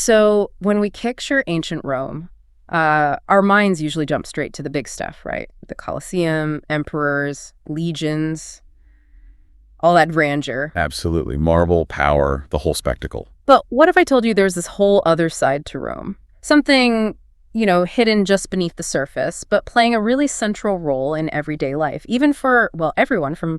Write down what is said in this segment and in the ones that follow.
So when we picture ancient Rome, our minds usually jump straight to the big stuff, right? The Colosseum, emperors, legions, all that grandeur. Absolutely. Marble, power, the whole spectacle. But what if I told you there's this whole other side to Rome? Something, hidden just beneath the surface, but playing a really central role in everyday life, even for, well, everyone from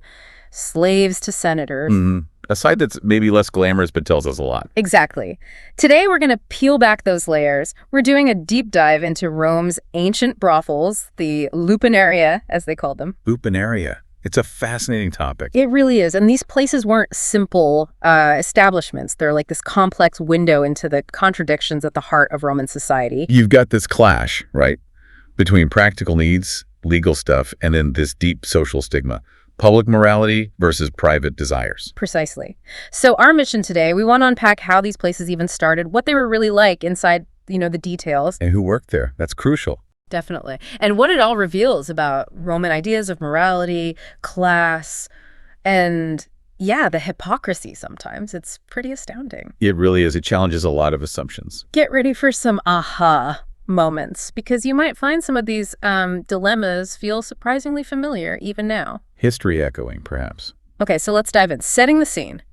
slaves to senators. A side that's maybe less glamorous but tells us a lot. Exactly. Today, we're going to peel back those layers. We're doing a deep dive into Rome's ancient brothels, the lupanaria, as they called them. Lupanaria. It's a fascinating topic. It really is. And these places weren't simple establishments. They're like this complex window into the contradictions at the heart of Roman society. You've got this clash, right, between practical needs, legal stuff, and then this deep social stigma. Public morality versus private desires. Precisely. So our mission today, we want to unpack how these places even started, what they were really like inside, the details. And who worked there. That's crucial. Definitely. And what it all reveals about Roman ideas of morality, class, and the hypocrisy sometimes. It's pretty astounding. It really is. It challenges a lot of assumptions. Get ready for some aha moments, because you might find some of these dilemmas feel surprisingly familiar even now. History echoing, perhaps. Okay, so let's dive in. Setting the scene.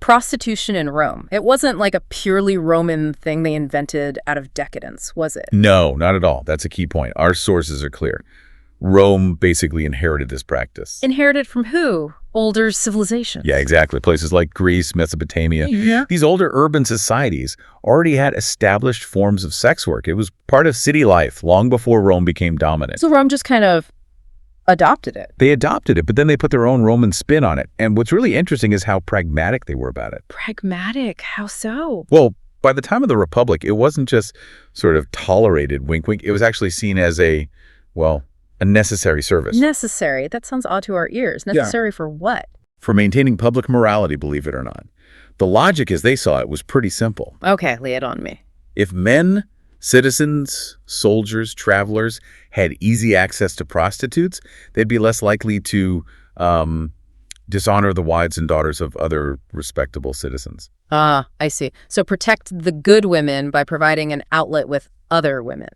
Prostitution in Rome. It wasn't like a purely Roman thing they invented out of decadence, was it? No, not at all. That's a key point. Our sources are clear. Rome basically inherited this practice. Inherited from who? Older civilizations. Yeah, exactly. Places like Greece, Mesopotamia. Yeah. These older urban societies already had established forms of sex work. It was part of city life long before Rome became dominant. So Rome just kind of adopted it. They adopted it, but then they put their own Roman spin on it. And what's really interesting is how pragmatic they were about it. Pragmatic? How so? Well, by the time of the Republic, it wasn't just sort of tolerated, wink, wink. It was actually seen as a necessary service. Necessary? That sounds odd to our ears. Necessary for what? For maintaining public morality, believe it or not. The logic, as they saw it, was pretty simple. Okay, lay it on me. If men, citizens, soldiers, travelers had easy access to prostitutes, they'd be less likely to dishonor the wives and daughters of other respectable citizens. Ah, I see. So protect the good women by providing an outlet with other women.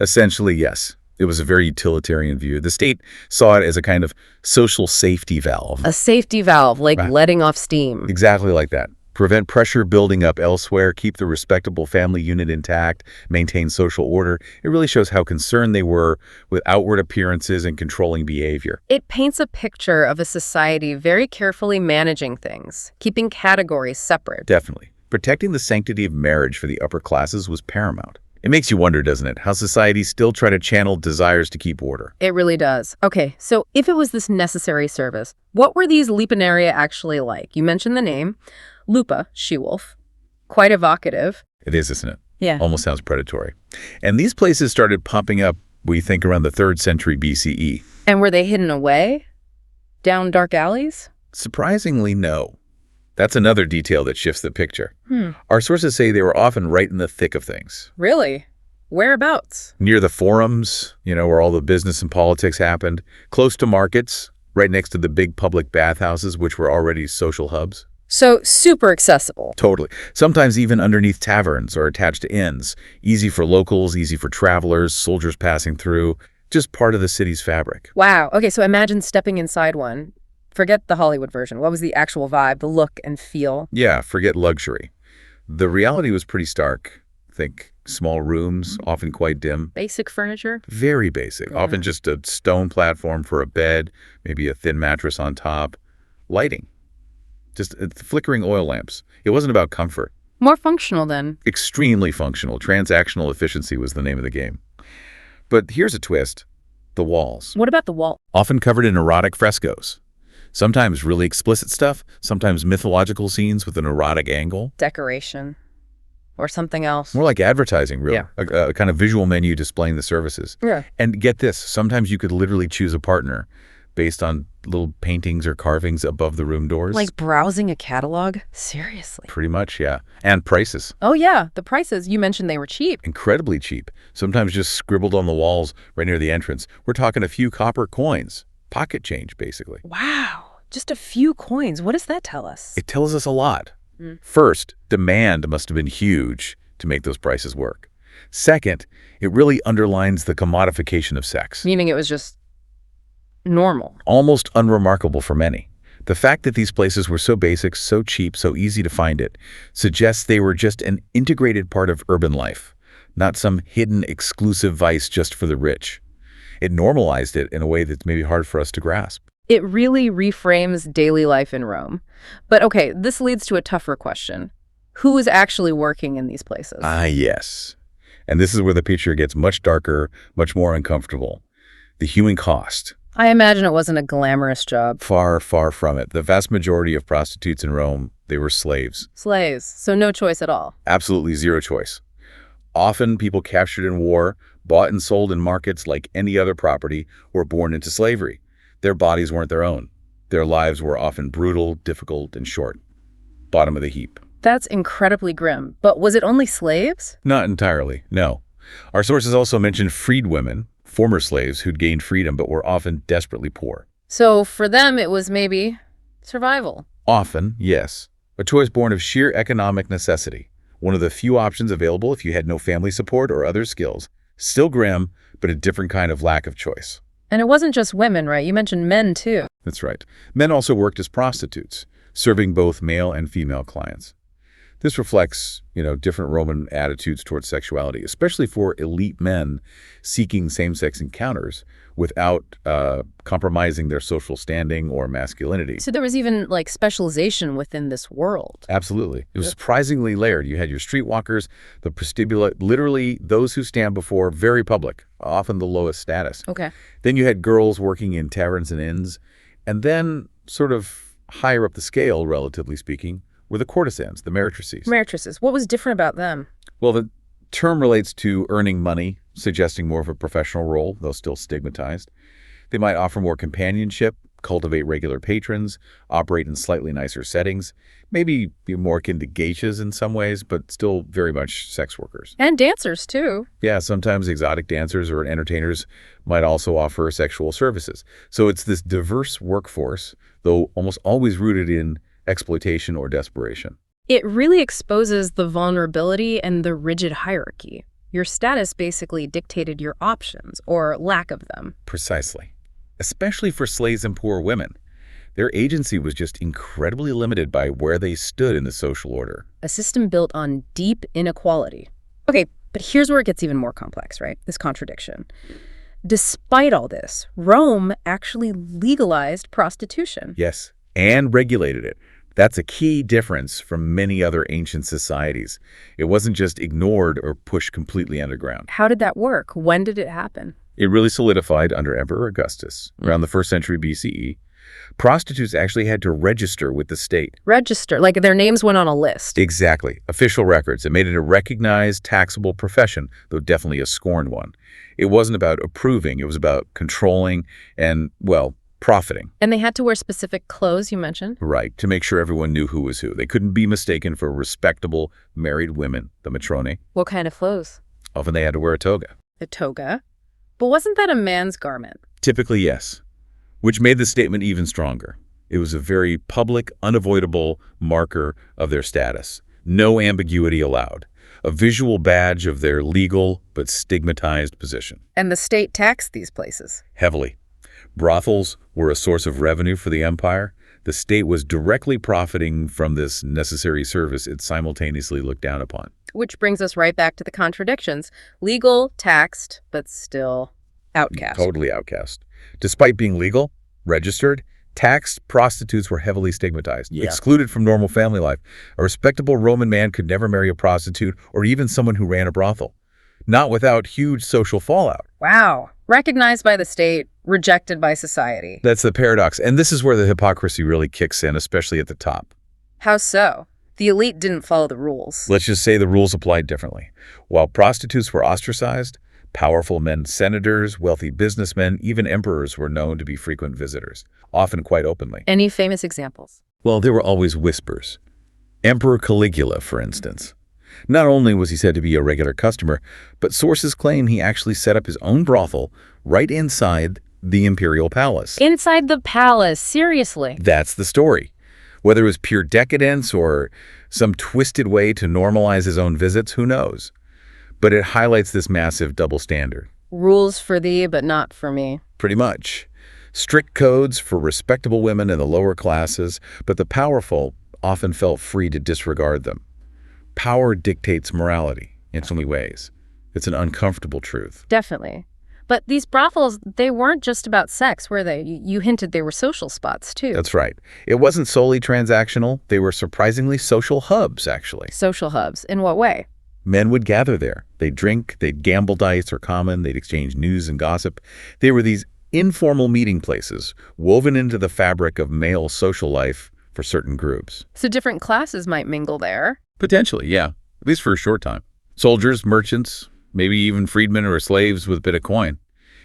Essentially, yes. It was a very utilitarian view. The state saw it as a kind of social safety valve. A safety valve, like Right. letting off steam. Exactly like that. Prevent pressure building up elsewhere, keep the respectable family unit intact, maintain social order. It really shows how concerned they were with outward appearances and controlling behavior. It paints a picture of a society very carefully managing things, keeping categories separate. Definitely. Protecting the sanctity of marriage for the upper classes was paramount. It makes you wonder, doesn't it, how societies still try to channel desires to keep order. It really does. Okay, so if it was this necessary service, what were these lupanaria actually like? You mentioned the name. Lupa, she-wolf. Quite evocative. It is, isn't it? Yeah. Almost sounds predatory. And these places started popping up, we think, around the 3rd century BCE. And were they hidden away? Down dark alleys? Surprisingly, no. That's another detail that shifts the picture. Our sources say they were often right in the thick of things. Really? Whereabouts? Near the forums, where all the business and politics happened. Close to markets, right next to the big public bathhouses, which were already social hubs. So super accessible. Totally. Sometimes even underneath taverns or attached to inns. Easy for locals, easy for travelers, soldiers passing through. Just part of the city's fabric. Wow. Okay, so imagine stepping inside one. Forget the Hollywood version. What was the actual vibe, the look and feel? Yeah, forget luxury. The reality was pretty stark. Think small rooms, often quite dim. Basic furniture? Very basic. Yeah. Often just a stone platform for a bed, maybe a thin mattress on top. Lighting. Just flickering oil lamps. It wasn't about comfort. More functional then. Extremely functional. Transactional efficiency was the name of the game. But here's a twist. The walls. What about the wall? Often covered in erotic frescoes. Sometimes really explicit stuff, sometimes mythological scenes with an erotic angle. Decoration. Or something else. More like advertising, really. Yeah. A kind of visual menu displaying the services. Yeah. And get this, sometimes you could literally choose a partner based on little paintings or carvings above the room doors. Like browsing a catalog? Seriously? Pretty much, yeah. And prices. Oh yeah, the prices. You mentioned they were cheap. Incredibly cheap. Sometimes just scribbled on the walls right near the entrance. We're talking a few copper coins. Pocket change, basically. Wow. Just a few coins. What does that tell us? It tells us a lot. First, demand must have been huge to make those prices work. Second, it really underlines the commodification of sex. Meaning it was just normal. Almost unremarkable for many. The fact that these places were so basic, so cheap, so easy to find it, suggests they were just an integrated part of urban life, not some hidden exclusive vice just for the rich. It normalized it in a way that's maybe hard for us to grasp. It really reframes daily life in Rome. But okay, this leads to a tougher question. Who is actually working in these places? Ah, yes. And this is where the picture gets much darker, much more uncomfortable. The human cost. I imagine it wasn't a glamorous job. Far, far from it. The vast majority of prostitutes in Rome, they were slaves. Slaves, so no choice at all. Absolutely zero choice. Often people captured in war, bought and sold in markets like any other property, were born into slavery. Their bodies weren't their own. Their lives were often brutal, difficult, and short. Bottom of the heap. That's incredibly grim. But was it only slaves? Not entirely, no. Our sources also mention freed women, former slaves who'd gained freedom but were often desperately poor. So for them, it was maybe survival. Often, yes. A choice born of sheer economic necessity. One of the few options available if you had no family support or other skills. Still grim, but a different kind of lack of choice. And it wasn't just women, right? You mentioned men, too. That's right. Men also worked as prostitutes, serving both male and female clients. This reflects, different Roman attitudes towards sexuality, especially for elite men seeking same-sex encounters without compromising their social standing or masculinity. So there was even, specialization within this world. Absolutely. It was surprisingly layered. You had your streetwalkers, the prostibula, literally those who stand before very public, often the lowest status. Okay. Then you had girls working in taverns and inns, and then sort of higher up the scale, relatively speaking, were the courtesans, the meretrices. Meretrices. What was different about them? Well, the term relates to earning money, suggesting more of a professional role, though still stigmatized. They might offer more companionship, cultivate regular patrons, operate in slightly nicer settings, maybe be more akin to geishas in some ways, but still very much sex workers. And dancers, too. Yeah, sometimes exotic dancers or entertainers might also offer sexual services. So it's this diverse workforce, though almost always rooted in exploitation or desperation. It really exposes the vulnerability and the rigid hierarchy. Your status basically dictated your options, or lack of them. Precisely. Especially for slaves and poor women. Their agency was just incredibly limited by where they stood in the social order. A system built on deep inequality. Okay, but here's where it gets even more complex, right? This contradiction. Despite all this, Rome actually legalized prostitution. Yes, and regulated it. That's a key difference from many other ancient societies. It wasn't just ignored or pushed completely underground. How did that work? When did it happen? It really solidified under Emperor Augustus, around the 1st century BCE. Prostitutes actually had to register with the state. Register, like their names went on a list. Exactly. Official records. It made it a recognized, taxable profession, though definitely a scorned one. It wasn't about approving. It was about controlling and, profiting. And they had to wear specific clothes, you mentioned? Right, to make sure everyone knew who was who. They couldn't be mistaken for respectable married women, the matrone. What kind of clothes? Often they had to wear a toga. A toga? But wasn't that a man's garment? Typically, yes, which made the statement even stronger. It was a very public, unavoidable marker of their status. No ambiguity allowed. A visual badge of their legal but stigmatized position. And the state taxed these places? Heavily. Brothels were a source of revenue for the empire. The state was directly profiting from this necessary service it simultaneously looked down upon. Which brings us right back to the contradictions. Legal, taxed, but still outcast. Totally outcast. Despite being legal, registered, taxed, prostitutes were heavily stigmatized, excluded from normal family life. A respectable Roman man could never marry a prostitute or even someone who ran a brothel. Not without huge social fallout. Wow. Recognized by the state, rejected by society. That's the paradox. And this is where the hypocrisy really kicks in, especially at the top. How so? The elite didn't follow the rules. Let's just say the rules applied differently. While prostitutes were ostracized, powerful men, senators, wealthy businessmen, even emperors were known to be frequent visitors, often quite openly. Any famous examples? Well, there were always whispers. Emperor Caligula, for instance. Not only was he said to be a regular customer, but sources claim he actually set up his own brothel right inside the imperial palace. Inside the palace, seriously? That's the story. Whether it was pure decadence or some twisted way to normalize his own visits, who knows? But it highlights this massive double standard. Rules for thee, but not for me. Pretty much. Strict codes for respectable women in the lower classes, but the powerful often felt free to disregard them. Power dictates morality in so many ways. It's an uncomfortable truth. Definitely. But these brothels, they weren't just about sex, were they? You hinted they were social spots, too. That's right. It wasn't solely transactional. They were surprisingly social hubs, actually. Social hubs. In what way? Men would gather there. They'd drink, they'd gamble, dice or common, they'd exchange news and gossip. They were these informal meeting places woven into the fabric of male social life for certain groups. So different classes might mingle there. Potentially, yeah. At least for a short time. Soldiers, merchants, maybe even freedmen or slaves with a bit of coin.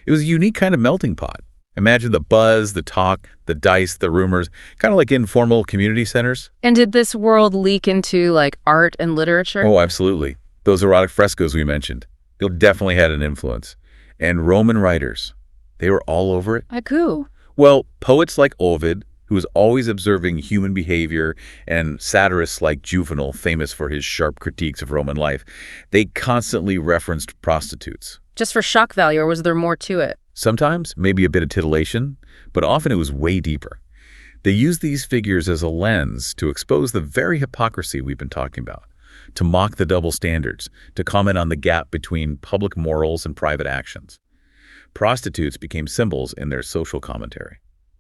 It was a unique kind of melting pot. Imagine the buzz, the talk, the dice, the rumors, kind of like informal community centers. And did this world leak into, like, art and literature? Oh, absolutely. Those erotic frescoes we mentioned, they definitely had an influence. And Roman writers, they were all over it. Like who? Well, poets like Ovid, who was always observing human behavior, and satirists like Juvenal, famous for his sharp critiques of Roman life, they constantly referenced prostitutes. Just for shock value, or was there more to it? Sometimes, maybe a bit of titillation, but often it was way deeper. They used these figures as a lens to expose the very hypocrisy we've been talking about, to mock the double standards, to comment on the gap between public morals and private actions. Prostitutes became symbols in their social commentary.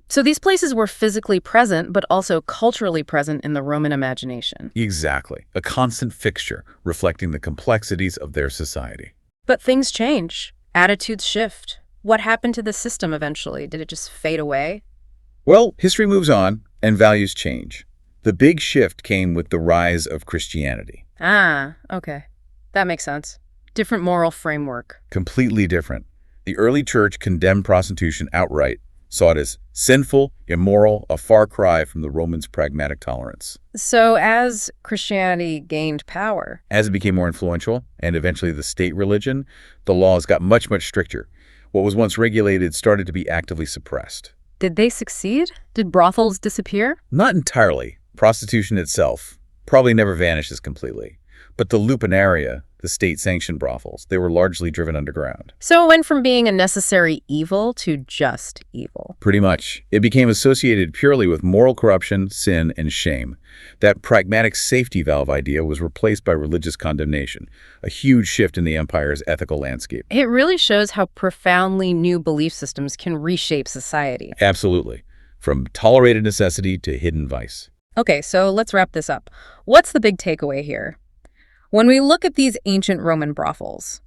So these places were physically present, but also culturally present in the Roman imagination. Exactly. A constant fixture reflecting the complexities of their society. But things change. Attitudes shift. What happened to the system eventually? Did it just fade away? Well, history moves on and values change. The big shift came with the rise of Christianity. Ah, okay. That makes sense. Different moral framework. Completely different. The early church condemned prostitution outright, saw it as sinful, immoral, a far cry from the Romans' pragmatic tolerance. So as Christianity gained power, As it became more influential, and eventually the state religion, the laws got much, much stricter. What was once regulated started to be actively suppressed. did they succeed? Did brothels disappear? Not entirely. Prostitution itself probably never vanishes completely. But the lupanaria, the state-sanctioned brothels, they were largely driven underground. So it went from being a necessary evil to just evil. Pretty much. It became associated purely with moral corruption, sin, and shame. That pragmatic safety valve idea was replaced by religious condemnation, a huge shift in the empire's ethical landscape. It really shows how profoundly new belief systems can reshape society. Absolutely. From tolerated necessity to hidden vice. Okay, so let's wrap this up. What's the big takeaway here? When we look at these ancient Roman brothels,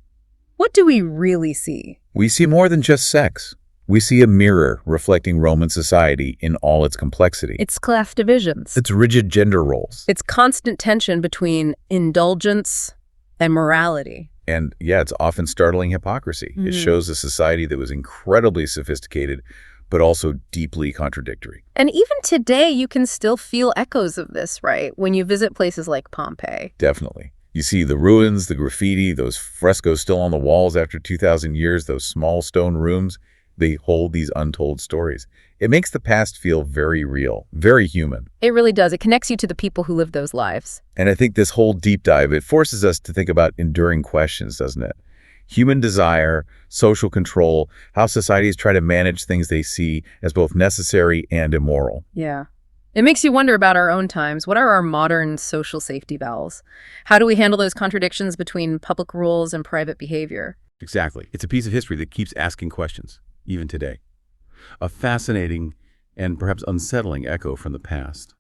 what do we really see? We see more than just sex. We see a mirror reflecting Roman society in all its complexity. It's class divisions. Its rigid gender roles. It's constant tension between indulgence and morality. And yeah, it's often startling hypocrisy. It shows a society that was incredibly sophisticated, but also deeply contradictory. And even today, you can still feel echoes of this, right? When you visit places like Pompeii. Definitely. You see the ruins, the graffiti, those frescoes still on the walls after 2,000 years, those small stone rooms, they hold these untold stories. It makes the past feel very real, very human. It really does. It connects you to the people who live those lives. And I think this whole deep dive, it forces us to think about enduring questions, doesn't it? Human desire, social control, how societies try to manage things they see as both necessary and immoral. Yeah. It makes you wonder about our own times. What are our modern social safety valves? How do we handle those contradictions between public rules and private behavior? Exactly. It's a piece of history that keeps asking questions, even today. A fascinating and perhaps unsettling echo from the past.